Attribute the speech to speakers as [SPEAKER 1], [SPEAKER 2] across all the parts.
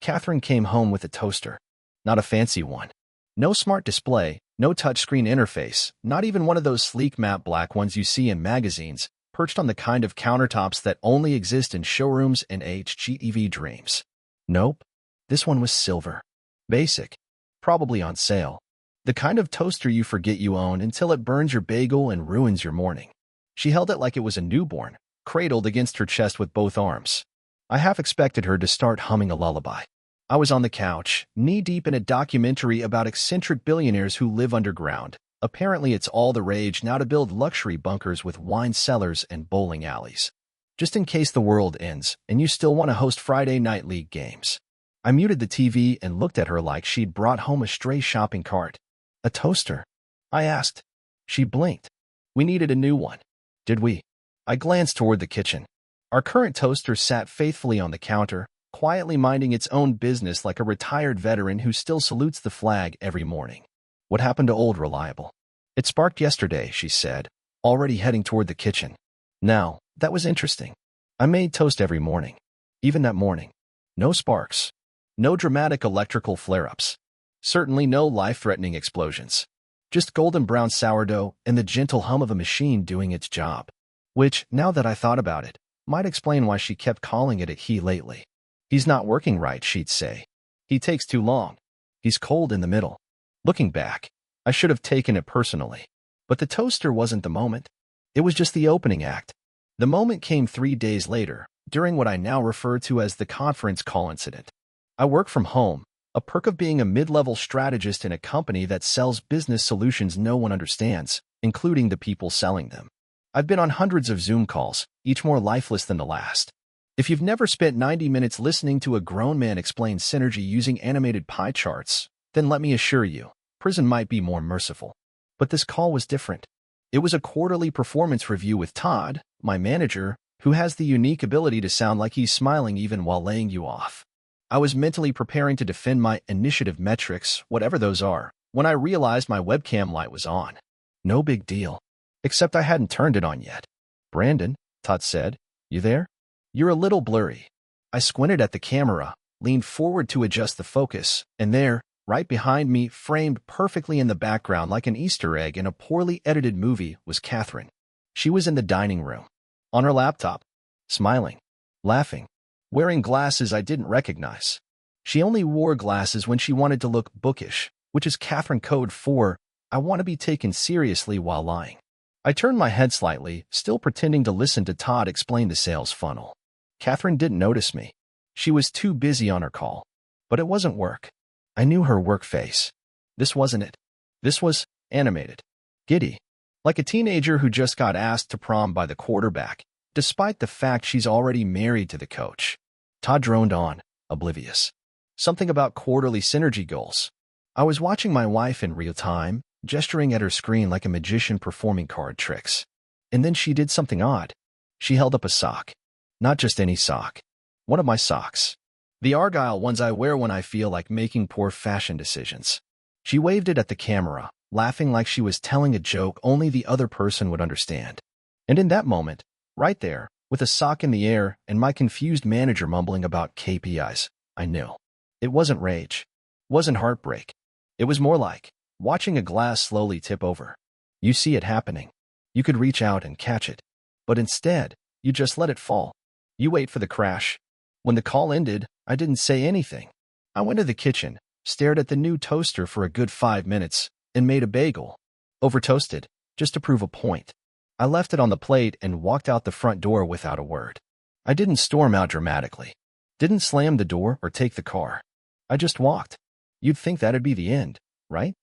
[SPEAKER 1] Catherine came home with a toaster. Not a fancy one. No smart display, no touchscreen interface, not even one of those sleek matte black ones you see in magazines, perched on the kind of countertops that only exist in showrooms and HGTV dreams. Nope. This one was silver. Basic. Probably on sale. The kind of toaster you forget you own until it burns your bagel and ruins your morning. She held it like it was a newborn, cradled against her chest with both arms. I half expected her to start humming a lullaby. I was on the couch, knee-deep in a documentary about eccentric billionaires who live underground. Apparently it's all the rage now to build luxury bunkers with wine cellars and bowling alleys. Just in case the world ends and you still want to host Friday night league games. I muted the TV and looked at her like she'd brought home a stray shopping cart. A toaster? I asked. She blinked. We needed a new one. Did we? I glanced toward the kitchen. Our current toaster sat faithfully on the counter, quietly minding its own business like a retired veteran who still salutes the flag every morning. What happened to old Reliable? It sparked yesterday, she said, already heading toward the kitchen. Now, that was interesting. I made toast every morning. Even that morning. No sparks. No dramatic electrical flare-ups. Certainly no life-threatening explosions. Just golden brown sourdough and the gentle hum of a machine doing its job. Which, now that I thought about it, might explain why she kept calling it a he lately. He's not working right, she'd say. He takes too long. He's cold in the middle. Looking back, I should have taken it personally. But the toaster wasn't the moment. It was just the opening act. The moment came 3 days later, during what I now refer to as the conference call incident. I work from home, a perk of being a mid-level strategist in a company that sells business solutions no one understands, including the people selling them. I've been on hundreds of Zoom calls, each more lifeless than the last. If you've never spent 90 minutes listening to a grown man explain synergy using animated pie charts, then let me assure you, prison might be more merciful. But this call was different. It was a quarterly performance review with Todd, my manager, who has the unique ability to sound like he's smiling even while laying you off. I was mentally preparing to defend my initiative metrics, whatever those are, when I realized my webcam light was on. No big deal. Except I hadn't turned it on yet. Brandon, Todd said, you there? You're a little blurry. I squinted at the camera, leaned forward to adjust the focus, and there, right behind me, framed perfectly in the background like an Easter egg in a poorly edited movie, was Catherine. She was in the dining room, on her laptop, smiling, laughing, wearing glasses I didn't recognize. She only wore glasses when she wanted to look bookish, which is Catherine code for, I want to be taken seriously while lying. I turned my head slightly, still pretending to listen to Todd explain the sales funnel. Catherine didn't notice me. She was too busy on her call. But it wasn't work. I knew her work face. This wasn't it. This was animated. Giddy. Like a teenager who just got asked to prom by the quarterback, despite the fact she's already married to the coach. Todd droned on, oblivious. Something about quarterly synergy goals. I was watching my wife in real time, gesturing at her screen like a magician performing card tricks. And then she did something odd. She held up a sock. Not just any sock. One of my socks. The Argyle ones I wear when I feel like making poor fashion decisions. She waved it at the camera, laughing like she was telling a joke only the other person would understand. And in that moment, right there, with a sock in the air and my confused manager mumbling about KPIs, I knew. It wasn't rage. Wasn't heartbreak. It was more like watching a glass slowly tip over. You see it happening. You could reach out and catch it. But instead, you just let it fall. You wait for the crash. When the call ended, I didn't say anything. I went to the kitchen, stared at the new toaster for a good 5 minutes, and made a bagel. Over-toasted, just to prove a point. I left it on the plate and walked out the front door without a word. I didn't storm out dramatically. Didn't slam the door or take the car. I just walked. You'd think that'd be the end, right?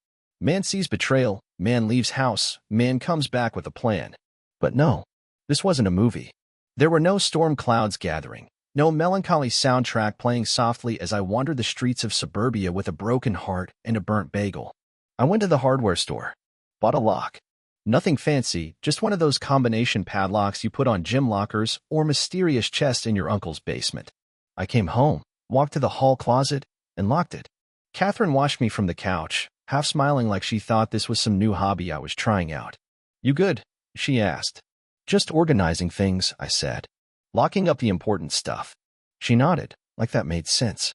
[SPEAKER 1] Man sees betrayal, man leaves house, man comes back with a plan. But no, this wasn't a movie. There were no storm clouds gathering, no melancholy soundtrack playing softly as I wandered the streets of suburbia with a broken heart and a burnt bagel. I went to the hardware store, bought a lock. Nothing fancy, just one of those combination padlocks you put on gym lockers or mysterious chests in your uncle's basement. I came home, walked to the hall closet, and locked it. Catherine watched me from the couch, half smiling like she thought this was some new hobby I was trying out. You good? She asked. Just organizing things, I said. Locking up the important stuff. She nodded, like that made sense.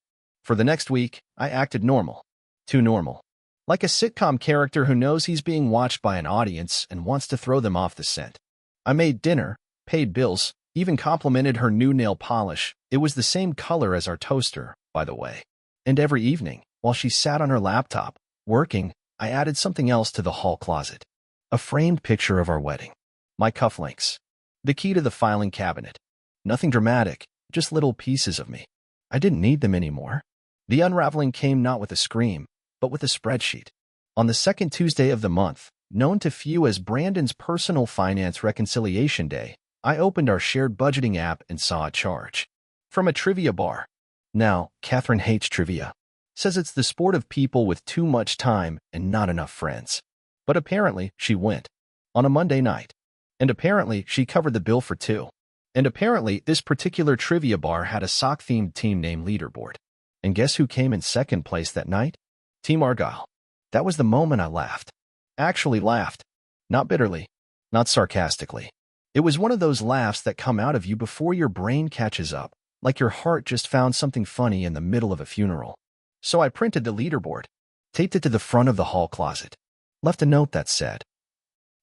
[SPEAKER 1] For the next week, I acted normal. Too normal. Like a sitcom character who knows he's being watched by an audience and wants to throw them off the scent. I made dinner, paid bills, even complimented her new nail polish. It was the same color as our toaster, by the way. And every evening, while she sat on her laptop, working, I added something else to the hall closet. A framed picture of our wedding. My cufflinks. The key to the filing cabinet. Nothing dramatic, just little pieces of me. I didn't need them anymore. The unraveling came not with a scream, but with a spreadsheet. On the second Tuesday of the month, known to few as Brandon's personal finance reconciliation day, I opened our shared budgeting app and saw a charge. From a trivia bar. Now, Catherine hates trivia. Says it's the sport of people with too much time and not enough friends. But apparently, she went. On a Monday night. And apparently, she covered the bill for two. And apparently, this particular trivia bar had a sock-themed team name leaderboard. And guess who came in second place that night? Team Argyle. That was the moment I laughed. Actually laughed. Not bitterly. Not sarcastically. It was one of those laughs that come out of you before your brain catches up, like your heart just found something funny in the middle of a funeral. So I printed the leaderboard, taped it to the front of the hall closet, left a note that said,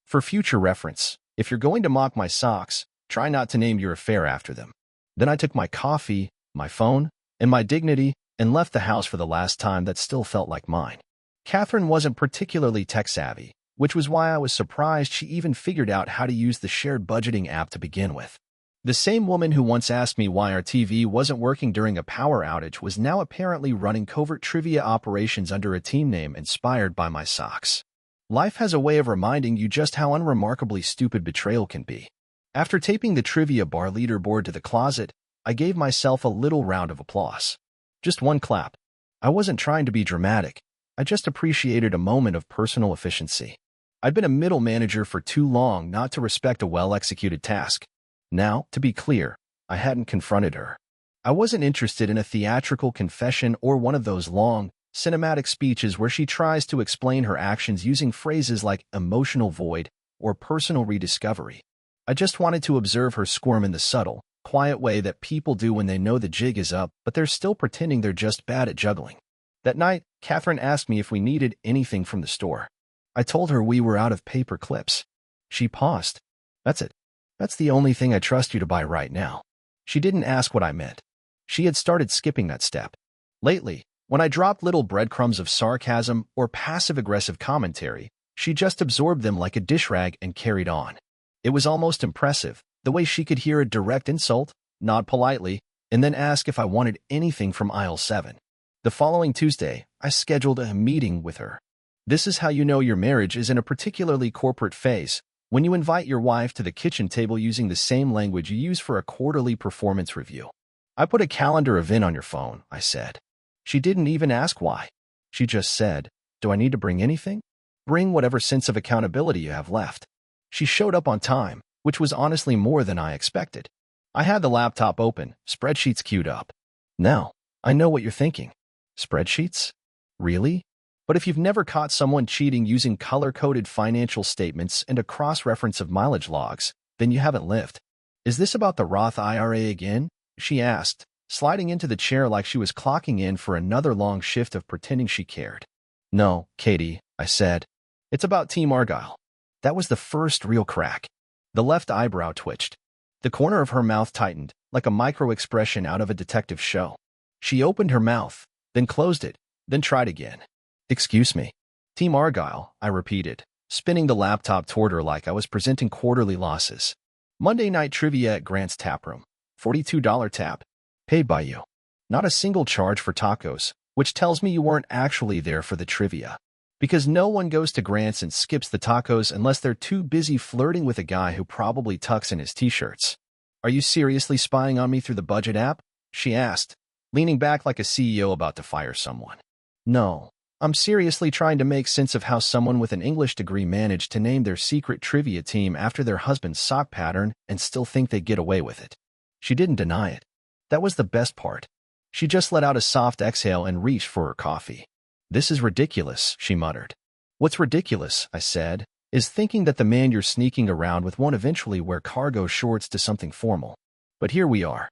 [SPEAKER 1] "For future reference, if you're going to mock my socks, try not to name your affair after them." Then I took my coffee, my phone, and my dignity and left the house for the last time that still felt like mine. Catherine wasn't particularly tech-savvy, which was why I was surprised she even figured out how to use the shared budgeting app to begin with. The same woman who once asked me why our TV wasn't working during a power outage was now apparently running covert trivia operations under a team name inspired by my socks. Life has a way of reminding you just how unremarkably stupid betrayal can be. After taping the trivia bar leaderboard to the closet, I gave myself a little round of applause. Just one clap. I wasn't trying to be dramatic. I just appreciated a moment of personal efficiency. I'd been a middle manager for too long not to respect a well-executed task. Now, to be clear, I hadn't confronted her. I wasn't interested in a theatrical confession or one of those long, cinematic speeches where she tries to explain her actions using phrases like emotional void or personal rediscovery. I just wanted to observe her squirm in the subtle, quiet way that people do when they know the jig is up, but they're still pretending they're just bad at juggling. That night, Catherine asked me if we needed anything from the store. I told her we were out of paper clips. She paused. "That's it. That's the only thing I trust you to buy right now." She didn't ask what I meant. She had started skipping that step. Lately, when I dropped little breadcrumbs of sarcasm or passive-aggressive commentary, she just absorbed them like a dish rag and carried on. It was almost impressive, the way she could hear a direct insult, nod politely, and then ask if I wanted anything from aisle 7. The following Tuesday, I scheduled a meeting with her. This is how you know your marriage is in a particularly corporate phase, when you invite your wife to the kitchen table using the same language you use for a quarterly performance review. "I put a calendar event on your phone," I said. She didn't even ask why. She just said, "Do I need to bring anything?" "Bring whatever sense of accountability you have left." She showed up on time, which was honestly more than I expected. I had the laptop open, spreadsheets queued up. Now, I know what you're thinking. Spreadsheets? Really? But if you've never caught someone cheating using color-coded financial statements and a cross-reference of mileage logs, then you haven't lived. "Is this about the Roth IRA again?" she asked, sliding into the chair like she was clocking in for another long shift of pretending she cared. "No, Katie," I said. "It's about Team Argyle." That was the first real crack. The left eyebrow twitched. The corner of her mouth tightened, like a micro-expression out of a detective show. She opened her mouth, then closed it, then tried again. "Excuse me." "Team Argyle," I repeated, spinning the laptop toward her like I was presenting quarterly losses. "Monday night trivia at Grant's Taproom. $42 tab. Paid by you. Not a single charge for tacos, which tells me you weren't actually there for the trivia. Because no one goes to Grant's and skips the tacos unless they're too busy flirting with a guy who probably tucks in his t-shirts." "Are you seriously spying on me through the budget app?" she asked, leaning back like a CEO about to fire someone. "No. I'm seriously trying to make sense of how someone with an English degree managed to name their secret trivia team after their husband's sock pattern and still think they get away with it." She didn't deny it. That was the best part. She just let out a soft exhale and reached for her coffee. "This is ridiculous," she muttered. "What's ridiculous," I said, "is thinking that the man you're sneaking around with won't eventually wear cargo shorts to something formal. But here we are."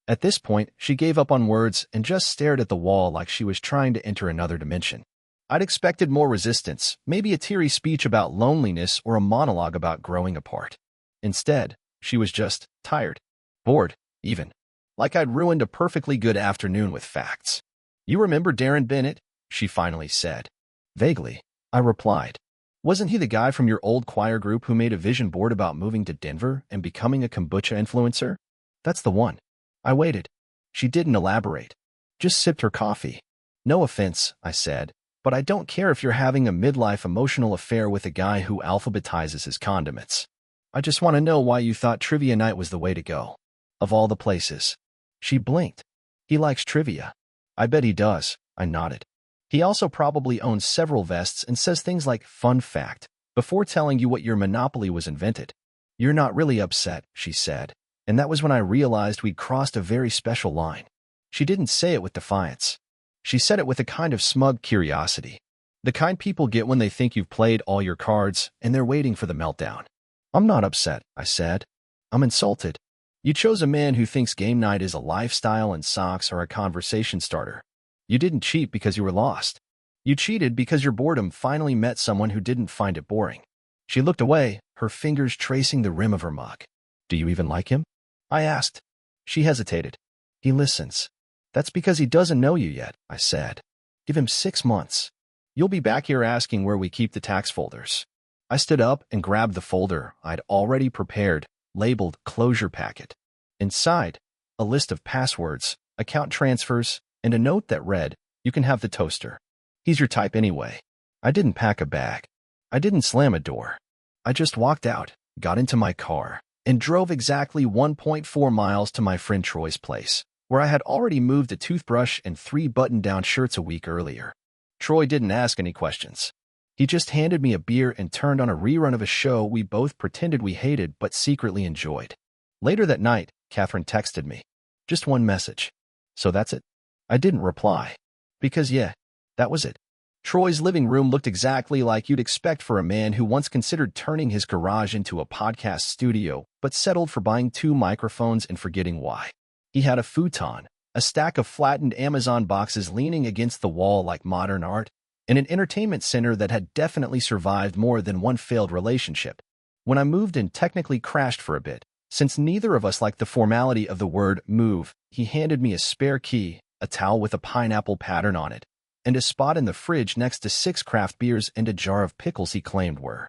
[SPEAKER 1] At this point, she gave up on words and just stared at the wall like she was trying to enter another dimension. I'd expected more resistance, maybe a teary speech about loneliness or a monologue about growing apart. Instead, she was just tired, bored, even. Like I'd ruined a perfectly good afternoon with facts. "You remember Darren Bennett?" she finally said. "Vaguely," I replied. "Wasn't he the guy from your old choir group who made a vision board about moving to Denver and becoming a kombucha influencer?" "That's the one." I waited. She didn't elaborate. Just sipped her coffee. "No offense," I said, "but I don't care if you're having a midlife emotional affair with a guy who alphabetizes his condiments. I just want to know why you thought trivia night was the way to go. Of all the places." She blinked. "He likes trivia." "I bet he does," I nodded. "He also probably owns several vests and says things like, 'fun fact,' before telling you what your Monopoly was invented." "You're not really upset," she said. And that was when I realized we'd crossed a very special line. She didn't say it with defiance. She said it with a kind of smug curiosity. The kind people get when they think you've played all your cards and they're waiting for the meltdown. "I'm not upset," I said. "I'm insulted. You chose a man who thinks game night is a lifestyle and socks are a conversation starter. You didn't cheat because you were lost. You cheated because your boredom finally met someone who didn't find it boring." She looked away, her fingers tracing the rim of her mug. "Do you even like him?" I asked. She hesitated. "He listens." "That's because he doesn't know you yet," I said. "Give him 6 months. You'll be back here asking where we keep the tax folders." I stood up and grabbed the folder I'd already prepared, labeled Closure Packet. Inside, a list of passwords, account transfers, and a note that read, "You can have the toaster. He's your type anyway." I didn't pack a bag. I didn't slam a door. I just walked out, got into my car, and drove exactly 1.4 miles to my friend Troy's place, where I had already moved a toothbrush and 3 button-down shirts a week earlier. Troy didn't ask any questions. He just handed me a beer and turned on a rerun of a show we both pretended we hated but secretly enjoyed. Later that night, Catherine texted me. Just one message. "So that's it?" I didn't reply. Because yeah, that was it. Troy's living room looked exactly like you'd expect for a man who once considered turning his garage into a podcast studio, but settled for buying 2 microphones and forgetting why. He had a futon, a stack of flattened Amazon boxes leaning against the wall like modern art, and an entertainment center that had definitely survived more than one failed relationship. When I moved and technically crashed for a bit, since neither of us liked the formality of the word move, he handed me a spare key, a towel with a pineapple pattern on it, and a spot in the fridge next to 6 craft beers and a jar of pickles he claimed were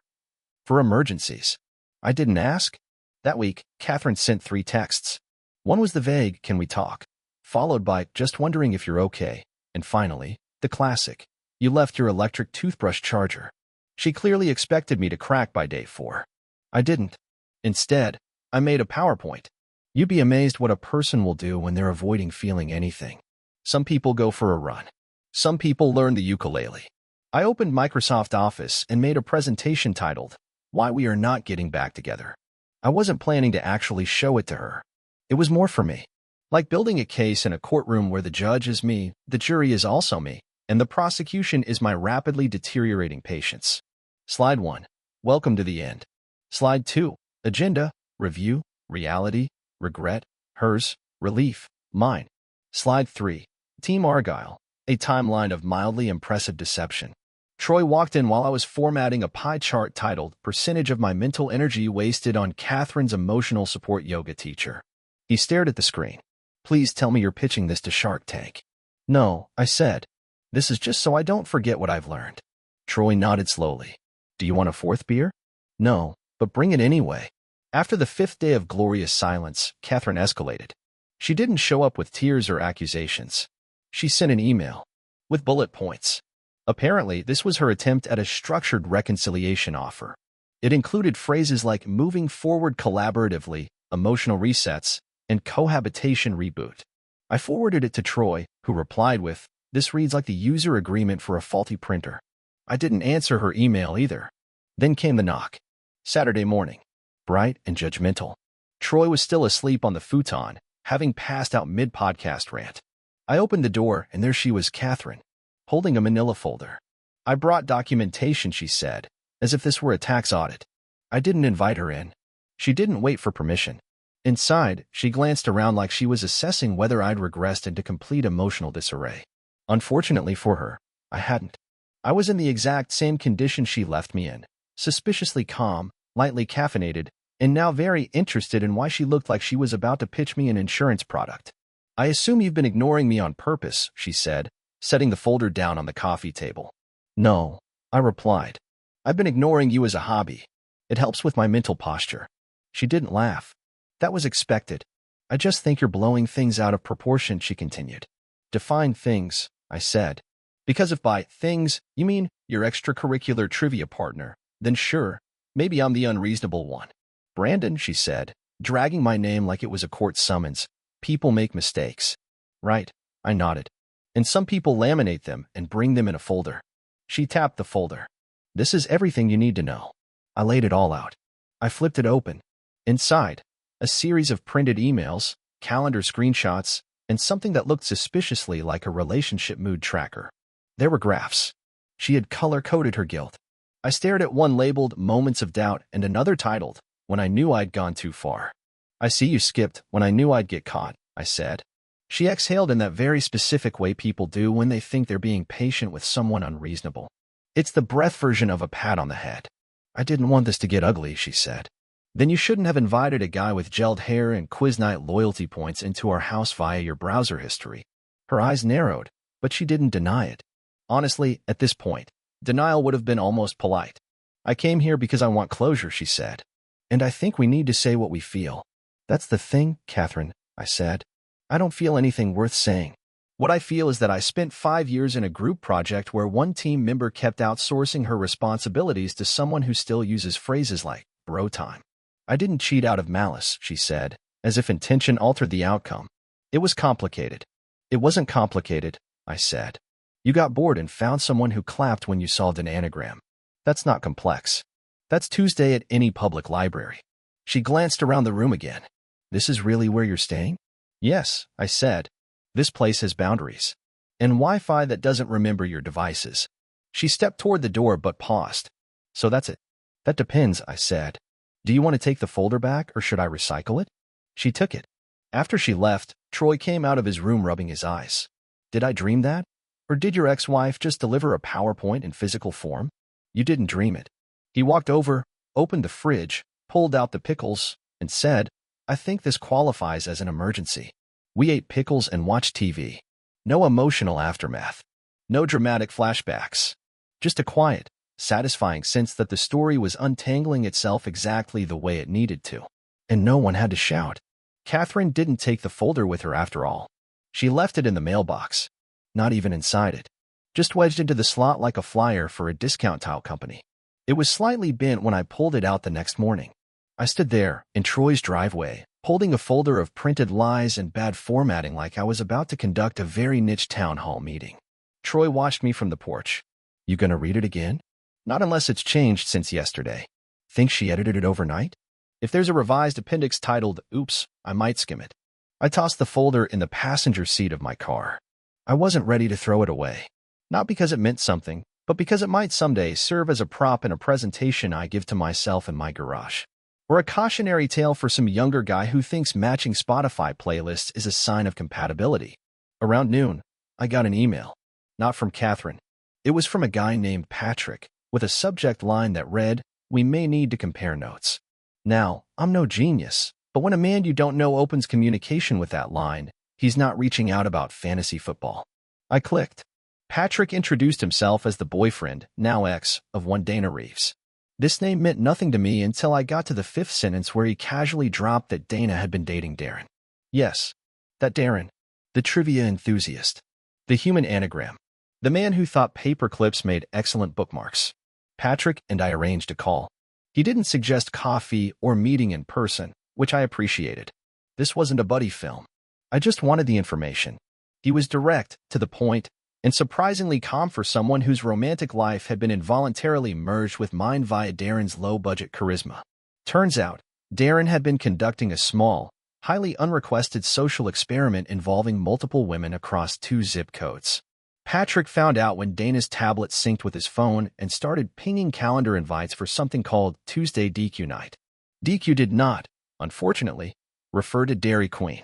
[SPEAKER 1] for emergencies. I didn't ask. That week, Catherine sent 3 texts. One was the vague, "Can we talk?" followed by, "Just wondering if you're okay," and finally, the classic, "You left your electric toothbrush charger." She clearly expected me to crack by day 4. I didn't. Instead, I made a PowerPoint. You'd be amazed what a person will do when they're avoiding feeling anything. Some people go for a run. Some people learn the ukulele. I opened Microsoft Office and made a presentation titled, "Why We Are Not Getting Back Together." I wasn't planning to actually show it to her. It was more for me. Like building a case in a courtroom where the judge is me, the jury is also me, and the prosecution is my rapidly deteriorating patience. Slide 1. Welcome to the end. Slide 2. Agenda, review, reality, regret, hers, relief, mine. Slide 3. Team Argyle, a timeline of mildly impressive deception. Troy walked in while I was formatting a pie chart titled "Percentage of My Mental Energy Wasted on Catherine's Emotional Support Yoga Teacher." He stared at the screen. "Please tell me you're pitching this to Shark Tank." "No," I said. "This is just so I don't forget what I've learned." Troy nodded slowly. "Do you want a 4th beer?" "No, but bring it anyway." After the 5th day of glorious silence, Catherine escalated. She didn't show up with tears or accusations. She sent an email with bullet points. Apparently, this was her attempt at a structured reconciliation offer. It included phrases like moving forward collaboratively, emotional resets, and cohabitation reboot. I forwarded it to Troy, who replied with, "This reads like the user agreement for a faulty printer." I didn't answer her email either. Then came the knock. Saturday morning. Bright and judgmental. Troy was still asleep on the futon, having passed out mid-podcast rant. I opened the door, and there she was, Catherine, holding a manila folder. "I brought documentation," she said, as if this were a tax audit. I didn't invite her in. She didn't wait for permission. Inside, she glanced around like she was assessing whether I'd regressed into complete emotional disarray. Unfortunately for her, I hadn't. I was in the exact same condition she left me in, suspiciously calm, lightly caffeinated, and now very interested in why she looked like she was about to pitch me an insurance product. "I assume you've been ignoring me on purpose," she said, setting the folder down on the coffee table. "No," I replied. "I've been ignoring you as a hobby. It helps with my mental posture." She didn't laugh. "That was expected. I just think you're blowing things out of proportion," she continued. "Define things," I said. "Because if by things you mean your extracurricular trivia partner, then sure, maybe I'm the unreasonable one." "Brandon," she said, dragging my name like it was a court summons. "People make mistakes." "Right," I nodded. "And some people laminate them and bring them in a folder." She tapped the folder. "This is everything you need to know." I laid it all out. I flipped it open. Inside, a series of printed emails, calendar screenshots, and something that looked suspiciously like a relationship mood tracker. There were graphs. She had color-coded her guilt. I stared at one labeled Moments of Doubt and another titled When I Knew I'd Gone Too Far. "I see you skipped when I knew I'd get caught," I said. She exhaled in that very specific way people do when they think they're being patient with someone unreasonable. "It's the breath version of a pat on the head." "I didn't want this to get ugly," she said. "Then you shouldn't have invited a guy with gelled hair and quiz night loyalty points into our house via your browser history." Her eyes narrowed, but she didn't deny it. Honestly, at this point, denial would have been almost polite. "I came here because I want closure," she said. "And I think we need to say what we feel." "That's the thing, Catherine," I said. "I don't feel anything worth saying. What I feel is that I spent 5 years in a group project where one team member kept outsourcing her responsibilities to someone who still uses phrases like bro time. I didn't cheat out of malice," she said, as if intention altered the outcome. "It was complicated." "It wasn't complicated," I said. "You got bored and found someone who clapped when you solved an anagram. That's not complex. That's Tuesday at any public library." She glanced around the room again. "This is really where you're staying?" "Yes," I said. "This place has boundaries. And Wi-Fi that doesn't remember your devices." She stepped toward the door but paused. "So that's it." "That depends," I said. "Do you want to take the folder back or should I recycle it?" She took it. After she left, Troy came out of his room rubbing his eyes. "Did I dream that? Or did your ex-wife just deliver a PowerPoint in physical form?" "You didn't dream it." He walked over, opened the fridge, pulled out the pickles, and said, "I think this qualifies as an emergency." We ate pickles and watched TV. No emotional aftermath. No dramatic flashbacks. Just a quiet, satisfying sense that the story was untangling itself exactly the way it needed to. And no one had to shout. Catherine didn't take the folder with her after all. She left it in the mailbox. Not even inside it. Just wedged into the slot like a flyer for a discount tile company. It was slightly bent when I pulled it out the next morning. I stood there, in Troy's driveway, holding a folder of printed lies and bad formatting like I was about to conduct a very niche town hall meeting. Troy watched me from the porch. "You gonna read it again?" "Not unless it's changed since yesterday." "Think she edited it overnight?" "If there's a revised appendix titled, 'Oops,' I might skim it." I tossed the folder in the passenger seat of my car. I wasn't ready to throw it away. Not because it meant something, but because it might someday serve as a prop in a presentation I give to myself in my garage. Or a cautionary tale for some younger guy who thinks matching Spotify playlists is a sign of compatibility. Around noon, I got an email. Not from Catherine. It was from a guy named Patrick, with a subject line that read, "We may need to compare notes." Now, I'm no genius, but when a man you don't know opens communication with that line, he's not reaching out about fantasy football. I clicked. Patrick introduced himself as the boyfriend, now ex, of one Dana Reeves. This name meant nothing to me until I got to the 5th sentence where he casually dropped that Dana had been dating Darren. Yes, that Darren. The trivia enthusiast. The human anagram. The man who thought paper clips made excellent bookmarks. Patrick and I arranged a call. He didn't suggest coffee or meeting in person, which I appreciated. This wasn't a buddy film. I just wanted the information. He was direct, to the point, and surprisingly calm for someone whose romantic life had been involuntarily merged with mine via Darren's low-budget charisma. Turns out, Darren had been conducting a small, highly unrequested social experiment involving multiple women across 2 zip codes. Patrick found out when Dana's tablet synced with his phone and started pinging calendar invites for something called Tuesday DQ Night. DQ did not, unfortunately, Refer to Dairy Queen.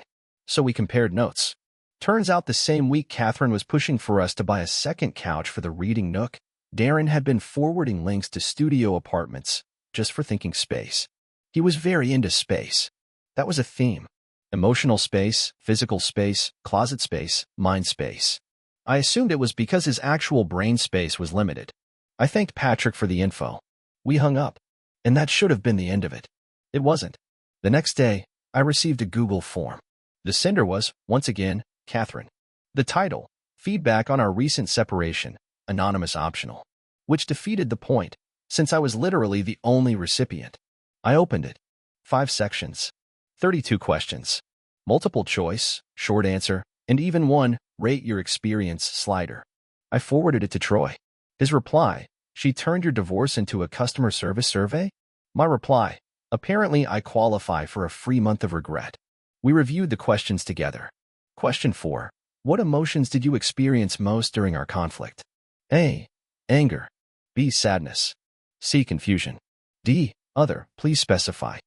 [SPEAKER 1] So we compared notes. Turns out the same week Catherine was pushing for us to buy a second couch for the reading nook, Darren had been forwarding links to studio apartments just for thinking space. He was very into space. That was a theme. Emotional space, physical space, closet space, mind space. I assumed it was because his actual brain space was limited. I thanked Patrick for the info. We hung up. And that should have been the end of it. It wasn't. The next day, I received a Google form. The sender was, once again, Catherine. The title, Feedback on Our Recent Separation, Anonymous Optional, which defeated the point, since I was literally the only recipient. I opened it. 5 sections. 32 questions. Multiple choice, short answer, and even one, rate your experience slider. I forwarded it to Troy. His reply, she turned your divorce into a customer service survey? My reply, apparently I qualify for a free month of regret. We reviewed the questions together. Question 4. What emotions did you experience most during our conflict? A. Anger. B. Sadness. C. Confusion. D. Other. Please specify.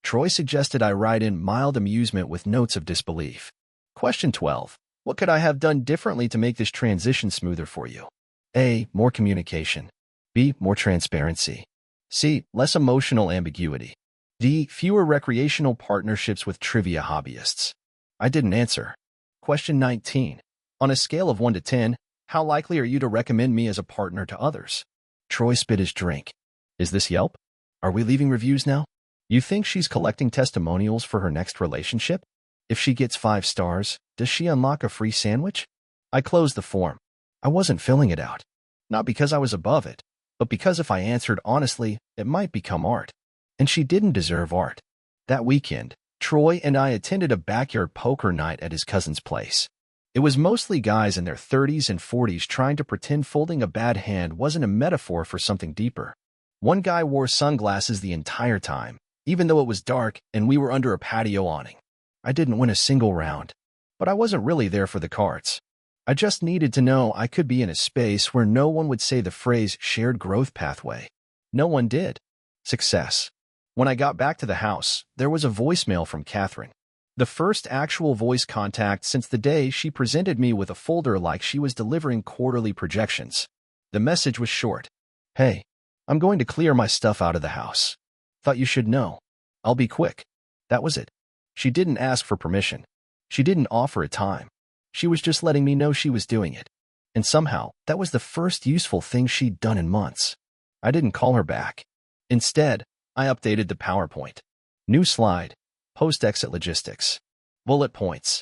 [SPEAKER 1] Troy suggested I write in mild amusement with notes of disbelief. Question 12. What could I have done differently to make this transition smoother for you? A. More communication. B. More transparency. C. Less emotional ambiguity. D. Fewer recreational partnerships with trivia hobbyists. I didn't answer. Question 19. On a scale of 1 to 10, how likely are you to recommend me as a partner to others? Troy spit his drink. Is this Yelp? Are we leaving reviews now? You think she's collecting testimonials for her next relationship? If she gets 5 stars, does she unlock a free sandwich? I closed the form. I wasn't filling it out. Not because I was above it, but because if I answered honestly, it might become art. And she didn't deserve art. That weekend, Troy and I attended a backyard poker night at his cousin's place. It was mostly guys in their 30s and 40s trying to pretend folding a bad hand wasn't a metaphor for something deeper. One guy wore sunglasses the entire time, even though it was dark and we were under a patio awning. I didn't win a single round, but I wasn't really there for the cards. I just needed to know I could be in a space where no one would say the phrase shared growth pathway. No one did. Success. When I got back to the house, there was a voicemail from Catherine. The first actual voice contact since the day she presented me with a folder like she was delivering quarterly projections. The message was short. Hey, I'm going to clear my stuff out of the house. Thought you should know. I'll be quick. That was it. She didn't ask for permission. She didn't offer a time. She was just letting me know she was doing it. And somehow, that was the first useful thing she'd done in months. I didn't call her back. Instead, I updated the PowerPoint. New slide. Post-exit logistics. Bullet points.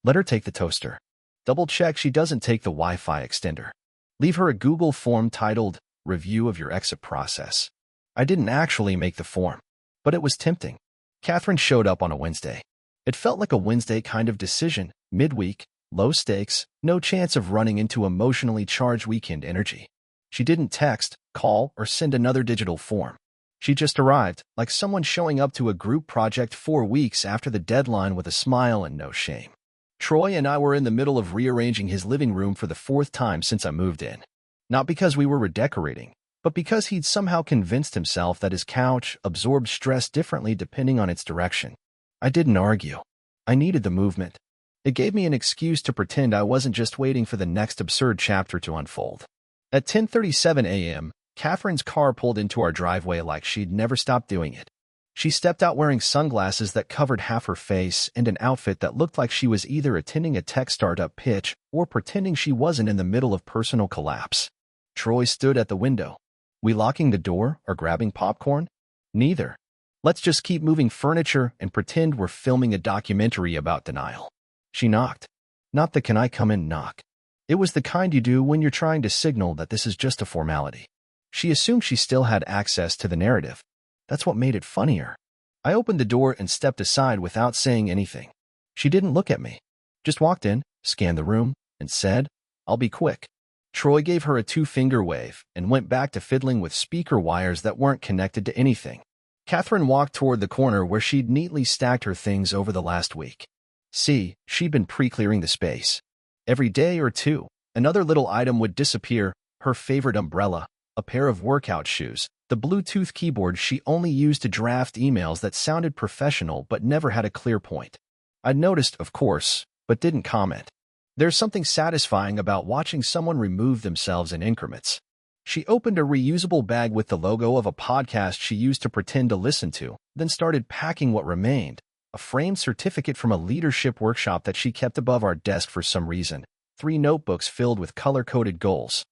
[SPEAKER 1] Let her take the toaster. Double-check she doesn't take the Wi-Fi extender. Leave her a Google form titled, Review of Your Exit Process. I didn't actually make the form, but it was tempting. Catherine showed up on a Wednesday. It felt like a Wednesday kind of decision, midweek, low stakes, no chance of running into emotionally charged weekend energy. She didn't text, call, or send another digital form. She just arrived, like someone showing up to a group project 4 weeks after the deadline with a smile and no shame. Troy and I were in the middle of rearranging his living room for the 4th time since I moved in. Not because we were redecorating, but because he'd somehow convinced himself that his couch absorbed stress differently depending on its direction. I didn't argue. I needed the movement. It gave me an excuse to pretend I wasn't just waiting for the next absurd chapter to unfold. At 10:37 a.m., Catherine's car pulled into our driveway like she'd never stopped doing it. She stepped out wearing sunglasses that covered half her face and an outfit that looked like she was either attending a tech startup pitch or pretending she wasn't in the middle of personal collapse. Troy stood at the window. We locking the door or grabbing popcorn? Neither. Let's just keep moving furniture and pretend we're filming a documentary about denial. She knocked. Not the can I come in knock. It was the kind you do when you're trying to signal that this is just a formality. She assumed she still had access to the narrative. That's what made it funnier. I opened the door and stepped aside without saying anything. She didn't look at me. Just walked in, scanned the room, and said, I'll be quick. Troy gave her a 2-finger wave and went back to fiddling with speaker wires that weren't connected to anything. Catherine walked toward the corner where she'd neatly stacked her things over the last week. See, she'd been pre-clearing the space. Every day or two, another little item would disappear, her favorite umbrella, a pair of workout shoes, The Bluetooth keyboard she only used to draft emails that sounded professional but never had a clear point. I'd noticed, of course, but didn't comment. There's something satisfying about watching someone remove themselves in increments. She opened a reusable bag with the logo of a podcast she used to pretend to listen to, then started packing what remained, a framed certificate from a leadership workshop that she kept above our desk for some reason, 3 notebooks filled with color-coded goals,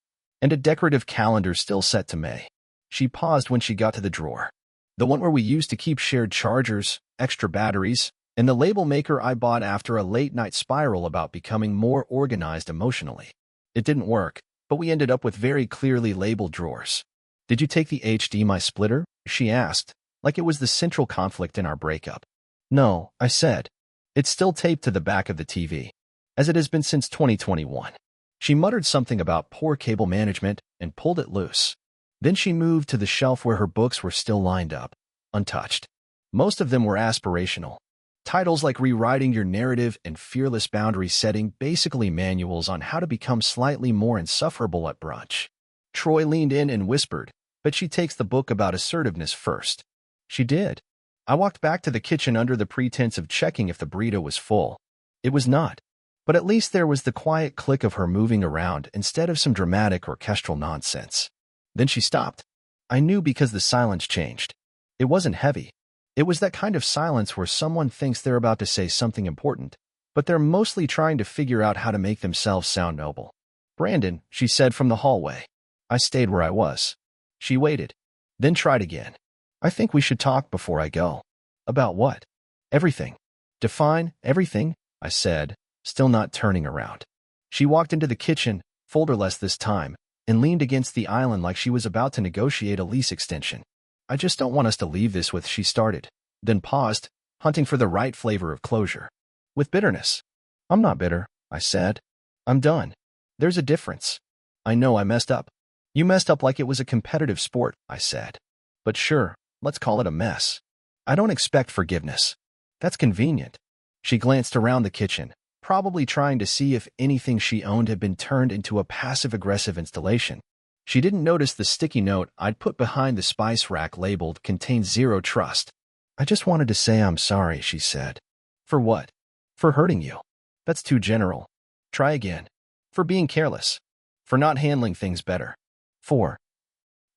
[SPEAKER 1] and a decorative calendar still set to May. She paused when she got to the drawer. The one where we used to keep shared chargers, extra batteries, and the label maker I bought after a late-night spiral about becoming more organized emotionally. It didn't work, but we ended up with very clearly labeled drawers. "Did you take the HDMI splitter?" she asked, like it was the central conflict in our breakup. "No," I said. "It's still taped to the back of the TV, as it has been since 2021. She muttered something about poor cable management and pulled it loose. Then she moved to the shelf where her books were still lined up, untouched. Most of them were aspirational. Titles like Rewriting Your Narrative and Fearless Boundary Setting, basically manuals on how to become slightly more insufferable at brunch. Troy leaned in and whispered, "But she takes the book about assertiveness first." She did. I walked back to the kitchen under the pretense of checking if the burrito was full. It was not. But at least there was the quiet click of her moving around instead of some dramatic orchestral nonsense. Then she stopped. I knew because the silence changed. It wasn't heavy. It was that kind of silence where someone thinks they're about to say something important, but they're mostly trying to figure out how to make themselves sound noble. "Brandon," she said from the hallway. I stayed where I was. She waited, then tried again. "I think we should talk before I go." "About what?" "Everything." "Define everything," I said, still not turning around. She walked into the kitchen, folderless this time, and leaned against the island like she was about to negotiate a lease extension. "I just don't want us to leave this with," she started, then paused, hunting for the right flavor of closure. "With bitterness." "I'm not bitter," I said. "I'm done. There's a difference. I know I messed up." "You messed up like it was a competitive sport," I said. "But sure, let's call it a mess. I don't expect forgiveness." "That's convenient." She glanced around the kitchen, probably trying to see if anything she owned had been turned into a passive-aggressive installation. She didn't notice the sticky note I'd put behind the spice rack labeled "Contains Zero Trust." "I just wanted to say I'm sorry," she said. "For what?" "For hurting you." "That's too general. Try again." "For being careless." "For not handling things better." "For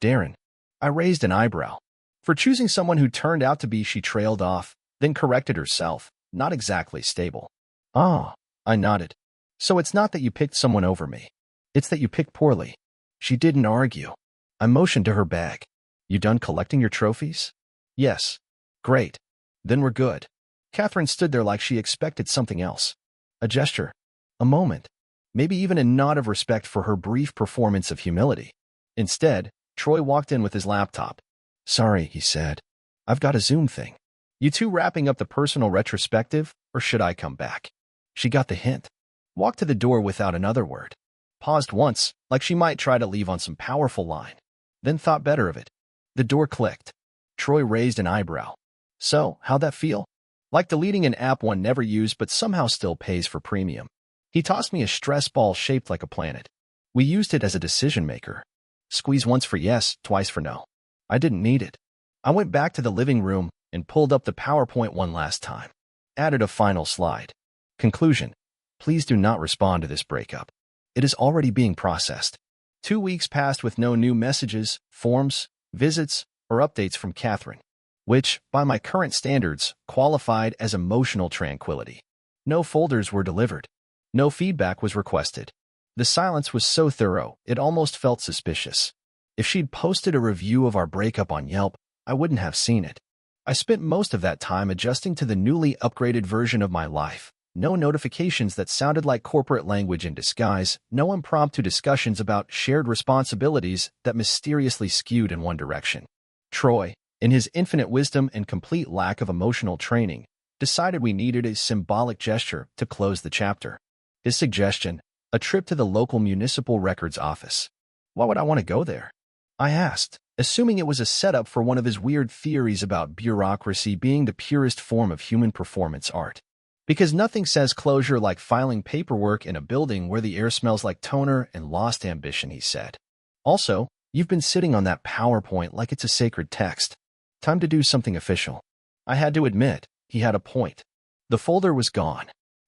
[SPEAKER 1] Darren." I raised an eyebrow. "For choosing someone who turned out to be," she trailed off, then corrected herself, "not exactly stable." "Ah," I nodded. "So it's not that you picked someone over me. It's that you picked poorly." She didn't argue. I motioned to her bag. "You done collecting your trophies?" "Yes." "Great. Then we're good." Catherine stood there like she expected something else. A gesture. A moment. Maybe even a nod of respect for her brief performance of humility. Instead, Troy walked in with his laptop. "Sorry," he said. "I've got a Zoom thing." "You two wrapping up the personal retrospective, or should I come back?" She got the hint. Walked to the door without another word. Paused once, like she might try to leave on some powerful line. Then thought better of it. The door clicked. Troy raised an eyebrow. "So, how'd that feel?" "Like deleting an app one never used but somehow still pays for premium." He tossed me a stress ball shaped like a planet. "We used it as a decision maker. Squeeze once for yes, twice for no." I didn't need it. I went back to the living room and pulled up the PowerPoint one last time. Added a final slide. Conclusion. Please do not respond to this breakup. It is already being processed. 2 weeks passed with no new messages, forms, visits, or updates from Catherine, which, by my current standards, qualified as emotional tranquility. No folders were delivered. No feedback was requested. The silence was so thorough, it almost felt suspicious. If she'd posted a review of our breakup on Yelp, I wouldn't have seen it. I spent most of that time adjusting to the newly upgraded version of my life. No notifications that sounded like corporate language in disguise, no impromptu discussions about shared responsibilities that mysteriously skewed in one direction. Troy, in his infinite wisdom and complete lack of emotional training, decided we needed a symbolic gesture to close the chapter. His suggestion, a trip to the local municipal records office. Why would I want to go there? I asked, assuming it was a setup for one of his weird theories about bureaucracy being the purest form of human performance art. Because nothing says closure like filing paperwork in a building where the air smells like toner and lost ambition, he said. Also, You've been sitting on that PowerPoint like it's a sacred text. Time to do something official. I had to admit, he had a point. The folder was gone.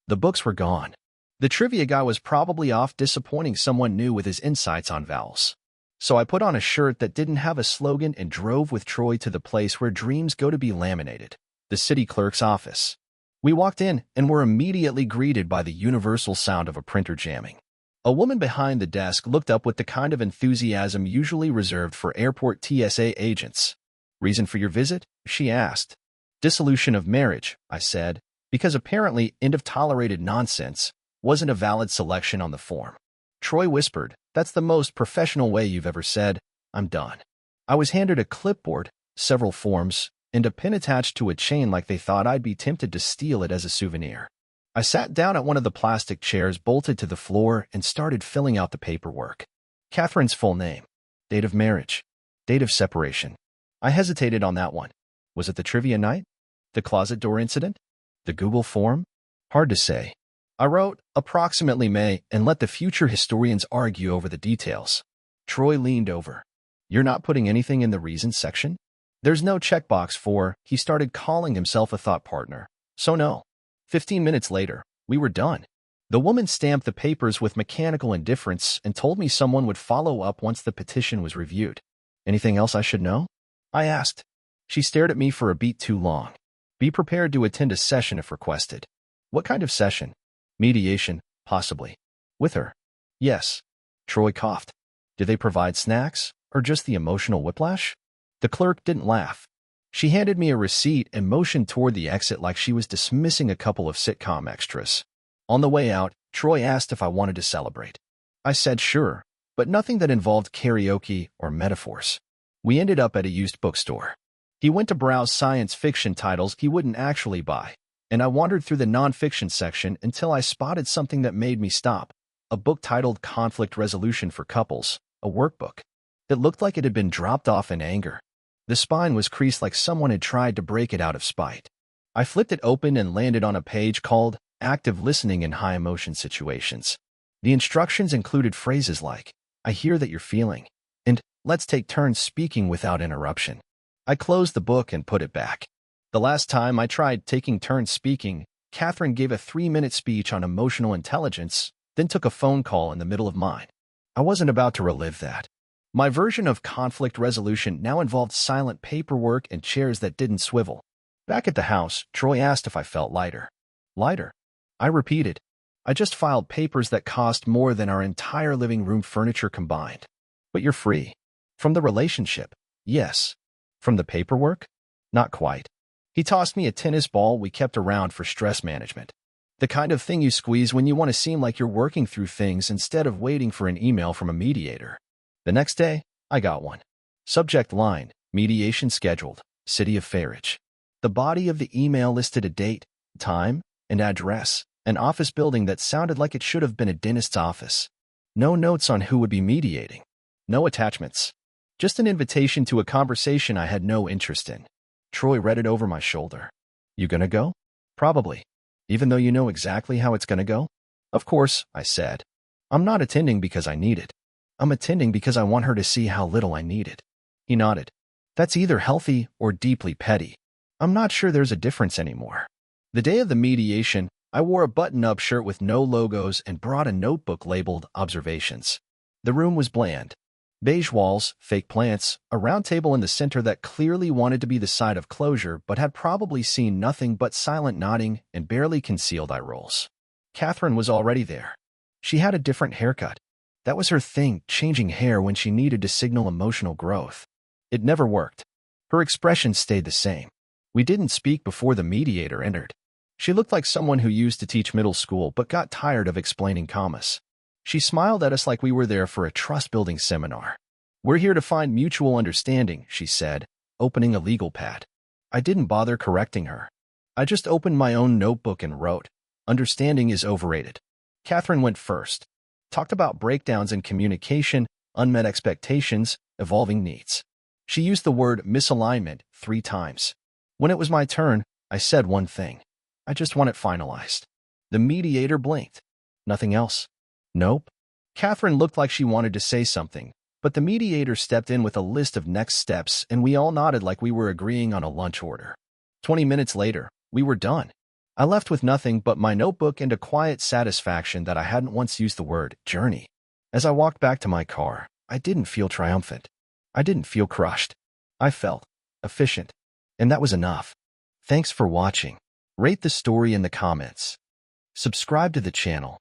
[SPEAKER 1] The books were gone. The trivia guy was probably off disappointing someone new with his insights on vowels. So I put on a shirt that didn't have a slogan and drove with Troy to the place where dreams go to be laminated, the city clerk's office. We walked in and were immediately greeted by the universal sound of a printer jamming. A woman behind the desk looked up with the kind of enthusiasm usually reserved for airport TSA agents. "Reason for your visit?" she asked. "Dissolution of marriage," I said, because apparently end of tolerated nonsense wasn't a valid selection on the form. Troy whispered, "That's the most professional way you've ever said, 'I'm done.'" I was handed a clipboard, several forms, and a pin attached to a chain like they thought I'd be tempted to steal it as a souvenir. I sat down at one of the plastic chairs bolted to the floor and started filling out the paperwork. Catherine's full name, date of marriage, date of separation. I hesitated on that one. Was it the trivia night? The closet door incident? The Google form? Hard to say. I wrote, approximately May, and let the future historians argue over the details. Troy leaned over. "You're not putting anything in the reasons section?" "There's no checkbox for," he started calling himself a thought partner. "So no." 15 minutes later, we were done. The woman stamped the papers with mechanical indifference and told me someone would follow up once the petition was reviewed. "Anything else I should know?" I asked. She stared at me for a beat too long. "Be prepared to attend a session if requested." "What kind of session?" "Mediation, possibly." "With her?" "Yes." Troy coughed. "Do they provide snacks, or just the emotional whiplash?" The clerk didn't laugh. She handed me a receipt and motioned toward the exit like she was dismissing a couple of sitcom extras. On the way out, Troy asked if I wanted to celebrate. I said sure, but nothing that involved karaoke or metaphors. We ended up at a used bookstore. He went to browse science fiction titles he wouldn't actually buy, and I wandered through the nonfiction section until I spotted something that made me stop. A book titled Conflict Resolution for Couples, a workbook. It looked like it had been dropped off in anger. The spine was creased like someone had tried to break it out of spite. I flipped it open and landed on a page called Active Listening in High Emotion Situations. The instructions included phrases like, "I hear that you're feeling," and "Let's take turns speaking without interruption." I closed the book and put it back. The last time I tried taking turns speaking, Catherine gave a 3-minute speech on emotional intelligence, then took a phone call in the middle of mine. I wasn't about to relive that. My version of conflict resolution now involved silent paperwork and chairs that didn't swivel. Back at the house, Troy asked if I felt lighter. Lighter? I repeated. I just filed papers that cost more than our entire living room furniture combined. But you're free. From the relationship, yes. From the paperwork? Not quite. He tossed me a tennis ball we kept around for stress management. The kind of thing you squeeze when you want to seem like you're working through things instead of waiting for an email from a mediator. The next day, I got one. Subject line, mediation scheduled, City of Farage. The body of the email listed a date, time, and address, an office building that sounded like it should have been a dentist's office. No notes on who would be mediating. No attachments. Just an invitation to a conversation I had no interest in. Troy read it over my shoulder. "You gonna go?" "Probably. Even though you know exactly how it's gonna go?" "Of course," I said. "I'm not attending because I need it. I'm attending because I want her to see how little I need it." He nodded. "That's either healthy or deeply petty. I'm not sure there's a difference anymore." The day of the mediation, I wore a button-up shirt with no logos and brought a notebook labeled Observations. The room was bland. Beige walls, fake plants, a round table in the center that clearly wanted to be the site of closure but had probably seen nothing but silent nodding and barely concealed eye rolls. Catherine was already there. She had a different haircut. That was her thing, changing hair when she needed to signal emotional growth. It never worked. Her expression stayed the same. We didn't speak before the mediator entered. She looked like someone who used to teach middle school but got tired of explaining commas. She smiled at us like we were there for a trust-building seminar. "We're here to find mutual understanding," she said, opening a legal pad. I didn't bother correcting her. I just opened my own notebook and wrote, "Understanding is overrated." Catherine went first. Talked about breakdowns in communication, unmet expectations, evolving needs. She used the word misalignment 3 times. When it was my turn, I said one thing. "I just want it finalized." The mediator blinked. "Nothing else?" "Nope." Catherine looked like she wanted to say something, But the mediator stepped in with a list of next steps, and we all nodded like we were agreeing on a lunch order. 20 minutes later, we were done. I left with nothing but my notebook and a quiet satisfaction that I hadn't once used the word journey. As I walked back to my car, I didn't feel triumphant. I didn't feel crushed. I felt efficient. And that was enough. Thanks for watching. Rate the story in the comments. Subscribe to the channel